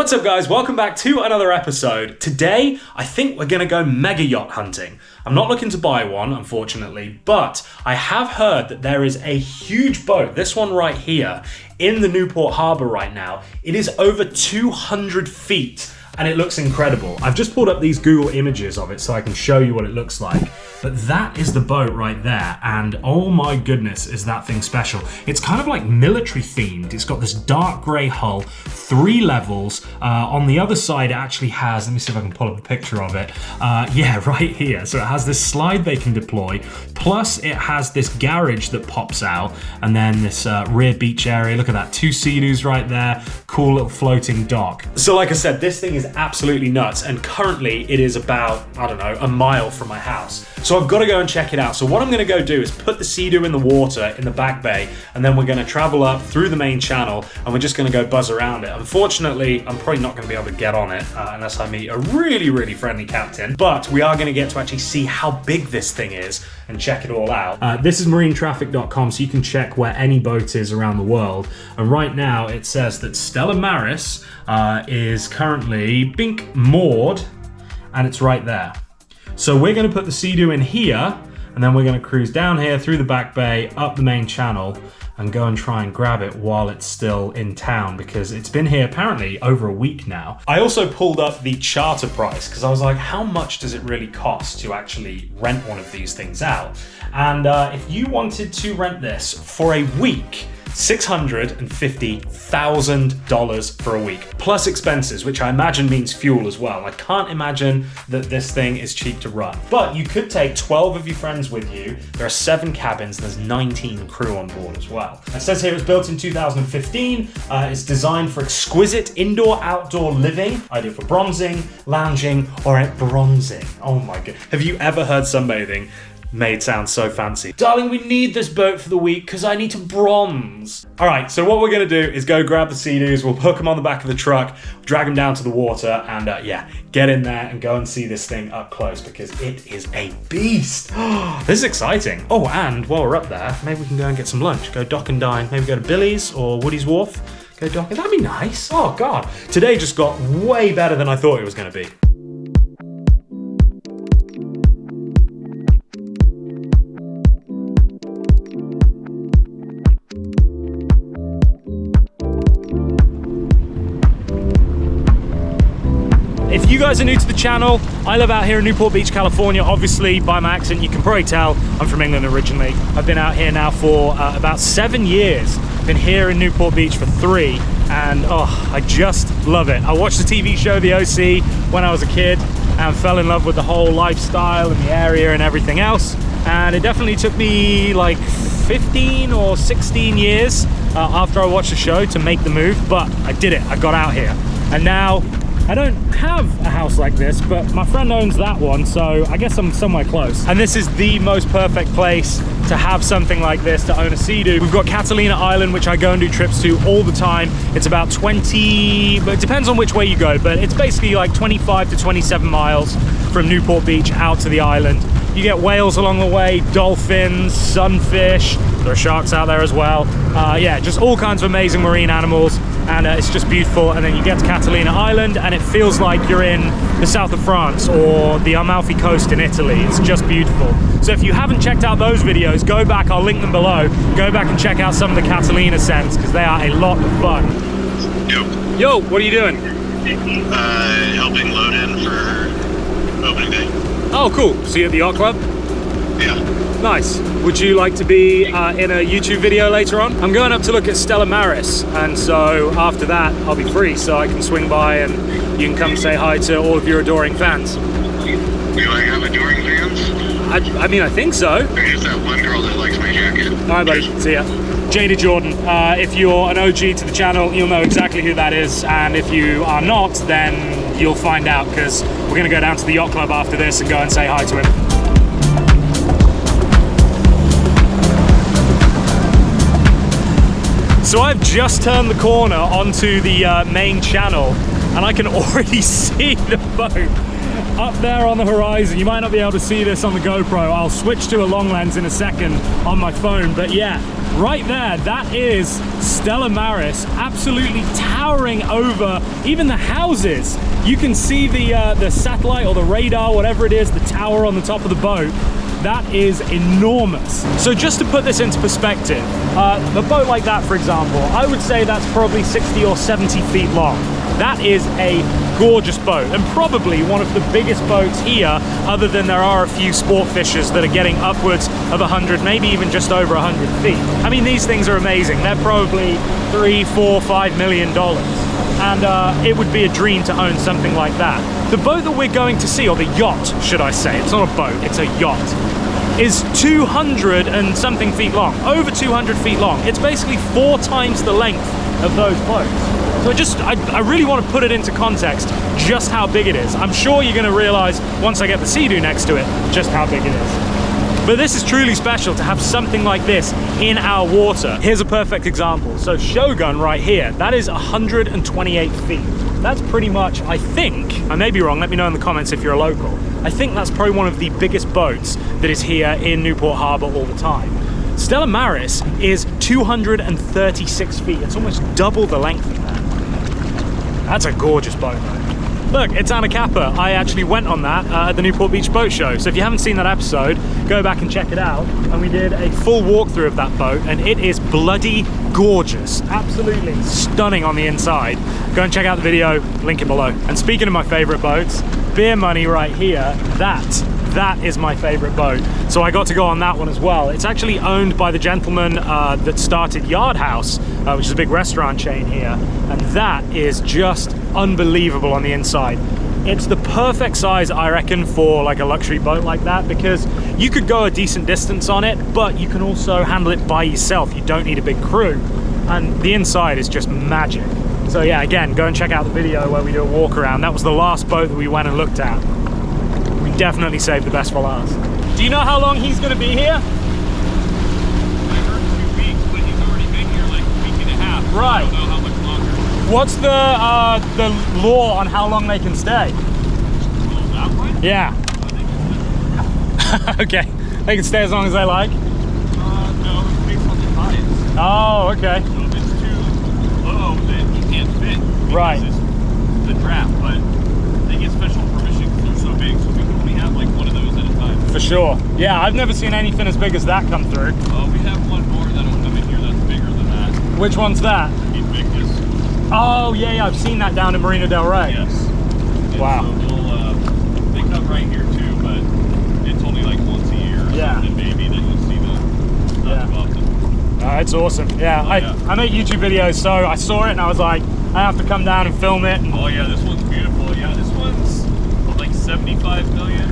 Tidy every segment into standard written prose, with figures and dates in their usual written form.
What's up guys, welcome back to another episode. Today, I think we're gonna go mega yacht hunting. I'm not looking to buy one, unfortunately, but I have heard that there is a huge boat, this one right here, in the Newport Harbor right now. It is over 200 feet and it looks incredible. I've just pulled up these Google images of it so I can show you what it looks like. But that is the boat right there, and oh my goodness, is that thing special. It's kind of like military themed. It's got this dark gray hull, 3 levels. On the other side, it actually has, let me see if I can pull up a picture of it. Yeah, right here. So it has this slide they can deploy, plus it has this garage that pops out, and then this rear beach area. Look at that, 2 SeaDoos right there. Cool little floating dock. So like I said, this thing is absolutely nuts, and currently it is about, I don't know, a mile from my house. So I've got to go and check it out. So what I'm going to go do is put the SeaDoo in the water in the back bay, and then we're going to travel up through the main channel, and we're just going to go buzz around it. Unfortunately, I'm probably not going to be able to get on it unless I meet a really friendly captain, but we are going to get to actually see how big this thing is and check it all out. This is marinetraffic.com, so you can check where any boat is around the world. And right now it says that Stella Maris is currently moored, and it's right there. So we're going to put the SeaDoo in here, and then we're going to cruise down here through the back bay, up the main channel, and go and try and grab it while it's still in town, because it's been here apparently over a week now. I also pulled up the charter price, because I was like, how much does it really cost to actually rent one of these things out? And if you wanted to rent this for a week, $650,000 for a week, plus expenses, which I imagine means fuel as well. I can't imagine that this thing is cheap to run. But you could take 12 of your friends with you. There are 7 cabins, and there's 19 crew on board as well. It says here it was built in 2015. It's designed for exquisite indoor-outdoor living, ideal for bronzing, lounging, or bronzing. Oh my god. Have you ever heard sunbathing made sound so fancy? Darling, we need this boat for the week because I need to bronze. All right, so what we're gonna do is go grab the SeaDoos, we'll hook them on the back of the truck, drag them down to the water, and yeah, get in there and go and see this thing up close because it is a beast. This is exciting. Oh, and while we're up there, maybe we can go and get some lunch, go dock and dine, maybe go to Billy's or Woody's Wharf, go docking. That'd be nice. Oh God, today just got way better than I thought it was gonna be. If you guys are new to the channel, I live out here in Newport Beach, California. Obviously, by my accent, you can probably tell I'm from England originally. I've been out here now for about 7 years. Been here in Newport Beach for 3, and oh, I just love it. I watched the TV show The OC when I was a kid and fell in love with the whole lifestyle and the area and everything else. And it definitely took me like 15 or 16 years after I watched the show to make the move, but I did it. I got out here, and now I don't have a house like this, but my friend owns that one, so I guess I'm somewhere close. And this is the most perfect place to have something like this, to own a SeaDoo. We've got Catalina Island, which I go and do trips to all the time. It's about 20, but it depends on which way you go, but it's basically like 25 to 27 miles from Newport Beach out to the island. You get whales along the way, dolphins, sunfish, there are sharks out there as well. Yeah, just all kinds of amazing marine animals, and it's just beautiful. And then you get to Catalina Island and it feels like you're in the south of France or the Amalfi Coast in Italy. It's just beautiful. So if you haven't checked out those videos, go back, I'll link them below. Go back and check out some of the Catalina scents because they are a lot of fun. Yo, what are you doing? Helping load in for opening day. Oh, cool. So you're at the yacht club? Yeah. Nice. Would you like to be in a YouTube video later on? I'm going up to look at Stella Maris, and so after that I'll be free, so I can swing by and you can come say hi to all of your adoring fans. Do I have adoring fans? I mean, I think so. There's that one girl that likes my jacket. All right, buddy. See ya. Jada Jordan. If you're an OG to the channel, you'll know exactly who that is, and if you are not, then you'll find out, because we're going to go down to the yacht club after this and go and say hi to him. So I've just turned the corner onto the main channel, and I can already see the boat. up there on the horizon. You might not be able to see this on the GoPro. I'll switch to a long lens in a second on my phone, but yeah, right there, that is Stella Maris, absolutely towering over even the houses. You can see the satellite or the radar, whatever it is, the tower on the top of the boat. That is enormous. So just to put this into perspective, a boat like that, for example, I would say that's probably 60 or 70 feet long. That is a gorgeous boat, and probably one of the biggest boats here, other than there are a few sport fishers that are getting upwards of 100, maybe even just over 100 feet. I mean, these things are amazing. They're probably $3, $4, $5 million. And it would be a dream to own something like that. The boat that we're going to see, or the yacht, should I say, it's not a boat, it's a yacht, is 200 and something feet long, over 200 feet long. It's basically 4 times the length of those boats. So I really want to put it into context, just how big it is. I'm sure you're going to realize once I get the SeaDoo next to it, just how big it is. But this is truly special to have something like this in our water. Here's a perfect example. So Shogun right here, that is 128 feet. That's pretty much, I think, I may be wrong, let me know in the comments if you're a local. I think that's probably one of the biggest boats that is here in Newport Harbor all the time. Stella Maris is 236 feet. It's almost double the length of that. That's a gorgeous boat, though. Look, it's Anacapa. I actually went on that at the Newport Beach boat show. So if you haven't seen that episode, go back and check it out. And we did a full walkthrough of that boat, and it is bloody gorgeous. Absolutely stunning on the inside. Go and check out the video, link it below. And speaking of my favorite boats, Beer Money right here, that is my favorite boat. So I got to go on that one as well. It's actually owned by the gentleman that started Yard House, which is a big restaurant chain here. And that is just unbelievable on the inside. It's the perfect size, I reckon, for like a luxury boat like that, because you could go a decent distance on it, but you can also handle it by yourself. You don't need a big crew. And the inside is just magic. So yeah, again, go and check out the video where we do a walk around. That was the last boat that we went and looked at. We definitely saved the best for last. Do you know how long he's going to be here? I heard 2 weeks, but he's already been here like a week and a half. Right. I don't know how much longer. What's the law on how long they can stay? Oh, that one? Yeah. Okay. They can stay as long as they like? No, it's based on the tides. Oh, okay. So if it's too low, then he can't fit. Right. It's the draft, but they get special permission because they're so big, so we can only have like one of those at a time. For sure. Yeah, I've never seen anything as big as that come through. We have one more that'll come in here that's bigger than that. Which one's that? Invictus. Oh, yeah, I've seen that down in Marina del Rey. Yes. And Wow. So they come right here too, but it's only like once a year or Yeah. something maybe that you'll see them. Not too often. It's awesome. Yeah, I make YouTube videos, so I saw it and I was like, I have to come down and film it. And Oh yeah, this one's beautiful. Yeah, this one's like 75 million,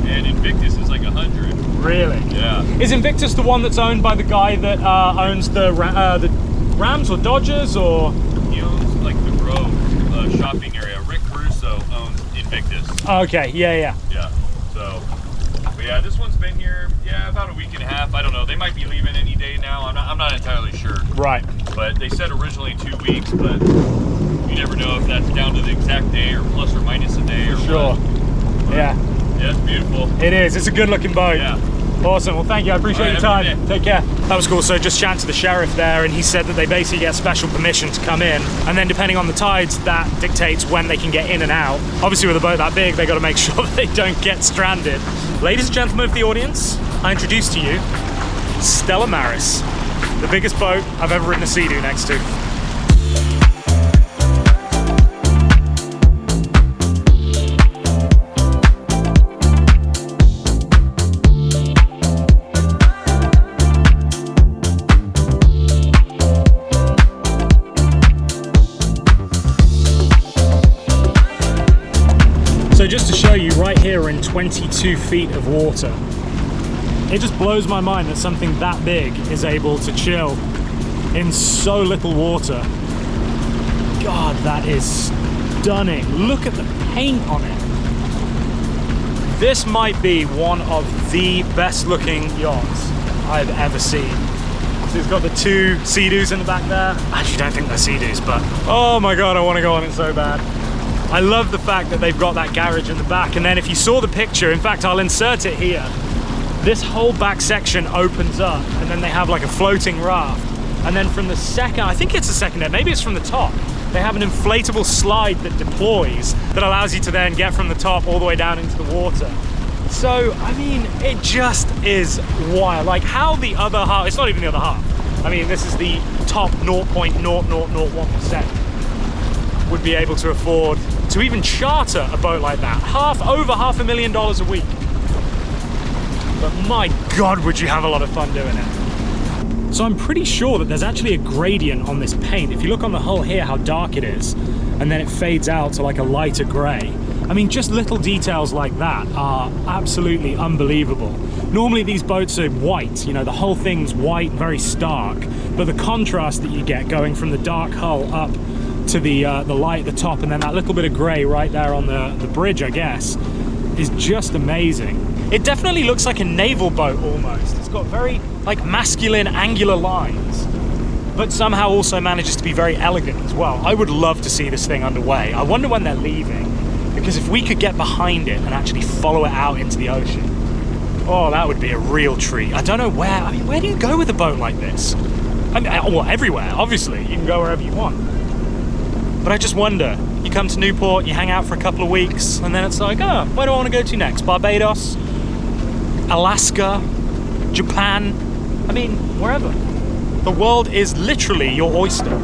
and Invictus is like 100. really? Yeah. Is Invictus the one that's owned by the guy that owns the Rams or Dodgers, or? He owns like the Grove shopping area. Rick Russo owns Invictus. Okay, yeah. Yeah. So, but yeah, this one's been here, about a week and a half. I don't know. They might be leaving any day now. I'm not entirely sure. Right. But they said originally 2 weeks, but you never know if that's down to the exact day or plus or minus a day or Sure. what. Yeah. Yeah, it's beautiful. It is. It's a good looking boat. Yeah. Awesome. Well, thank you. I appreciate your All right, time. have a good Take care. That was cool. So just chatted to the sheriff there, and he said that they basically get special permission to come in, and then depending on the tides, that dictates when they can get in and out. Obviously, with a boat that big, they got to make sure that they don't get stranded. Ladies and gentlemen of the audience, I introduce to you Stella Maris, the biggest boat I've ever ridden a SeaDoo next to. So just to show you, right here we're in 22 feet of water. It just blows my mind that something that big is able to chill in so little water. God, that is stunning. Look at the paint on it. This might be one of the best looking yachts I've ever seen. So it's got the 2 SeaDoos in the back there. I actually don't think they're SeaDoos, but oh my God, I want to go on it so bad. I love the fact that they've got that garage in the back. And then if you saw the picture, in fact, I'll insert it here. This whole back section opens up and then they have like a floating raft. And then from the second, I think it's the second deck, maybe it's from the top, they have an inflatable slide that deploys that allows you to then get from the top all the way down into the water. So, I mean, it just is wild. Like how the other half, it's not even the other half. I mean, this is the top 0.0001% would be able to afford to even charter a boat like that. Over $500,000 a week. But my God, would you have a lot of fun doing it. So I'm pretty sure that there's actually a gradient on this paint. If you look on the hull here, how dark it is, and then it fades out to like a lighter gray. I mean, just little details like that are absolutely unbelievable. Normally these boats are white, you know, the whole thing's white, very stark, but the contrast that you get going from the dark hull up to the light at the top, and then that little bit of gray right there on the bridge, I guess, is just amazing. It definitely looks like a naval boat almost. It's got very like masculine angular lines, but somehow also manages to be very elegant as well. I would love to see this thing underway. I wonder when they're leaving, because if we could get behind it and actually follow it out into the ocean, oh, that would be a real treat. I don't know where, I mean, where do you go with a boat like this? I mean, well, everywhere, obviously. You can go wherever you want. But I just wonder, you come to Newport, you hang out for a couple of weeks, and then it's like, oh, where do I want to go to next? Barbados? Alaska? Japan? I mean, wherever. The world is literally your oyster.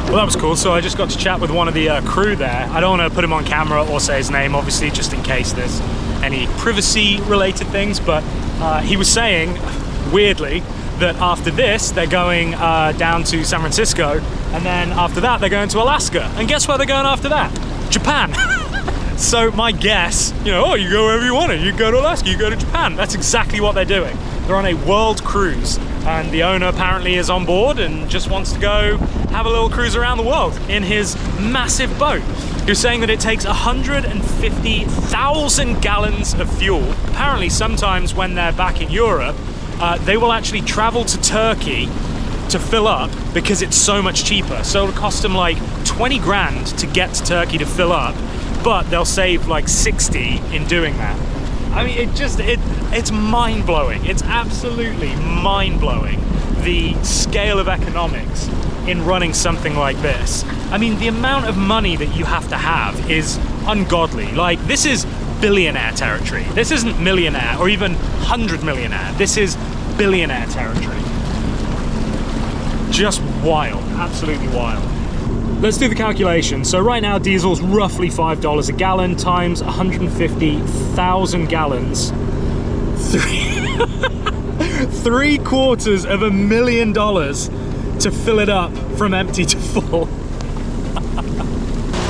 Well, that was cool. So I just got to chat with one of the crew there. I don't want to put him on camera or say his name, obviously, just in case there's any privacy related things, but he was saying, weirdly, that after this they're going down to San Francisco, and then after that they're going to Alaska, and guess where they're going after that? Japan. So my guess, you know, oh, you go wherever you want to, you go to Alaska, you go to Japan. That's exactly what they're doing. They're on a world cruise, and the owner apparently is on board and just wants to go have a little cruise around the world in his massive boat. He was saying that it takes 150,000 gallons of fuel. Apparently sometimes when they're back in Europe, they will actually travel to Turkey to fill up because it's so much cheaper. So it'll cost them like 20 grand to get to Turkey to fill up, but they'll save like 60 in doing that. I mean, it's mind-blowing. It's absolutely mind-blowing, the scale of economics in running something like this. I mean, the amount of money that you have to have is ungodly. Like, this is billionaire territory. This isn't millionaire or even 100 millionaire. This is billionaire territory. Just wild, absolutely wild. Let's do the calculation. So right now, diesel's roughly $5 a gallon times 150,000 gallons. $750,000 to fill it up from empty to full.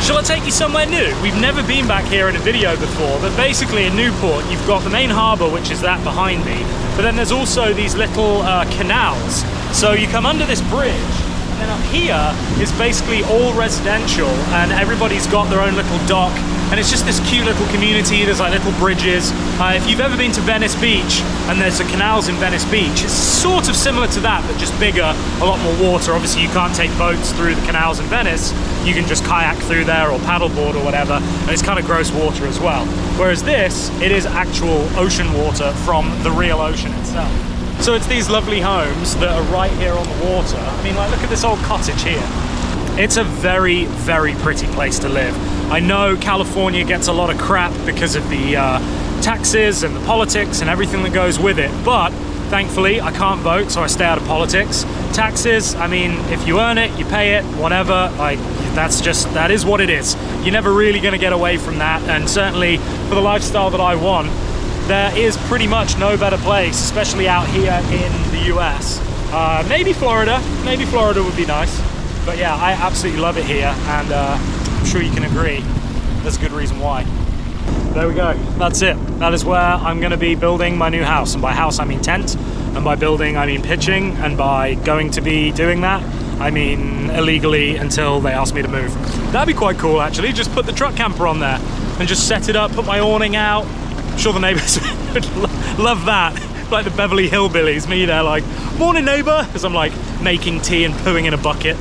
Shall I take you somewhere new? We've never been back here in a video before, but basically in Newport, you've got the main harbour, which is that behind me, but then there's also these little canals. So you come under this bridge, and then up here is basically all residential, and everybody's got their own little dock, and it's just this cute little community. There's like little bridges. If you've ever been to Venice Beach, and there's the canals in Venice Beach, it's sort of similar to that, but just bigger, a lot more water. Obviously you can't take boats through the canals in Venice, you can just kayak through there or paddleboard or whatever, and it's kind of gross water as well. Whereas this, it is actual ocean water from the real ocean itself. So it's these lovely homes that are right here on the water. I mean, like, look at this old cottage here. It's a very, very pretty place to live. I know California gets a lot of crap because of the taxes and the politics and everything that goes with it, but thankfully I can't vote, so I stay out of politics. Taxes, I mean, if you earn it, you pay it, whatever, like, that is what it is. You're never really gonna get away from that, and certainly for the lifestyle that I want, there is pretty much no better place, especially out here in the US. Maybe Florida would be nice. But yeah, I absolutely love it here, and I'm sure you can agree there's a good reason why. There we go. That's it. That is where I'm going to be building my new house. And by house, I mean tent. And by building, I mean pitching. And by going to be doing that, I mean illegally until they ask me to move. That'd be quite cool, actually. Just put the truck camper on there and just set it up, put my awning out. I'm sure the neighbors would love that. Like the Beverly Hillbillies, me there like, morning neighbor, because I'm like making tea and pooing in a bucket.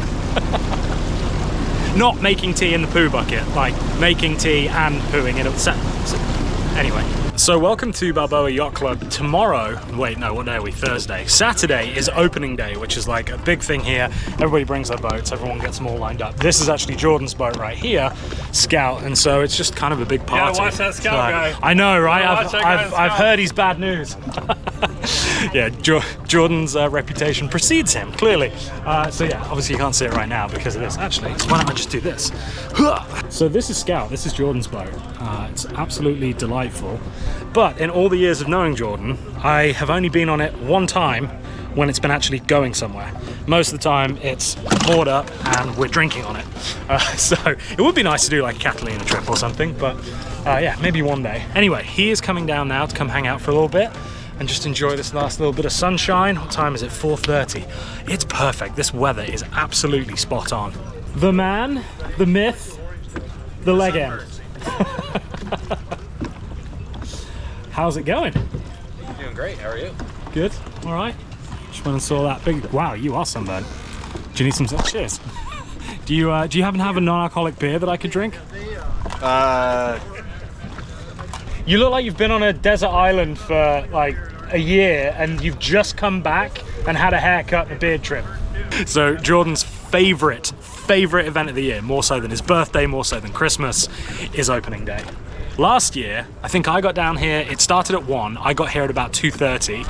Not making tea in the poo bucket, like making tea and pooing in a... Anyway. So welcome to Balboa Yacht Club. Tomorrow, wait, no, what day are we? Thursday. Saturday is opening day, which is like a big thing here. Everybody brings their boats, everyone gets them all lined up. This is actually Jordan's boat right here, Scout, and so it's just kind of a big party. Yeah, watch that Scout guy. I know, right? Yeah, I've heard he's bad news. Yeah, Jordan's reputation precedes him, clearly. So yeah, obviously you can't see it right now because of this. Actually, so why don't I just do this? So this is Scout, this is Jordan's boat. It's absolutely delightful. But in all the years of knowing Jordan, I have only been on it one time when it's been actually going somewhere. Most of the time it's moored up and we're drinking on it. So it would be nice to do like a Catalina trip or something, but yeah, maybe one day. Anyway, he is coming down now to come hang out for a little bit and just enjoy this last little bit of sunshine. What time is it? 4:30. It's perfect. This weather is absolutely spot on. The man, the myth, the leg end. How's it going? Doing great. How are you? Good. All right. Just went and saw that big. Wow, you are sunburned. Do you need some? Cheers. Do you happen to have a non-alcoholic beer that I could drink? You look like you've been on a desert island for like a year and you've just come back and had a haircut and a beard trim. So Jordan's favorite event of the year, more so than his birthday, more so than Christmas, is opening day. Last year, I think I got down here, it started at 1, I got here at about 2:30,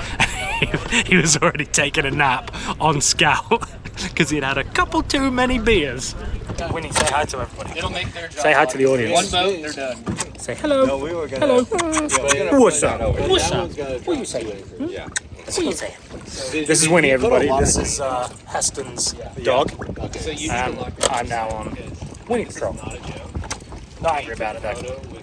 and he was already taking a nap on Scout because he'd had a couple too many beers. Winnie, say hi to everybody. It'll make their job. Say hi to the audience. One boat and they're done. Say hello. No, we were gonna, Hello. What's up? What's up? What are you saying? Yeah. What are you saying? This is Winnie, everybody. This is Heston's dog. So you And I'm now on Winnie Patrol. Not angry about it though.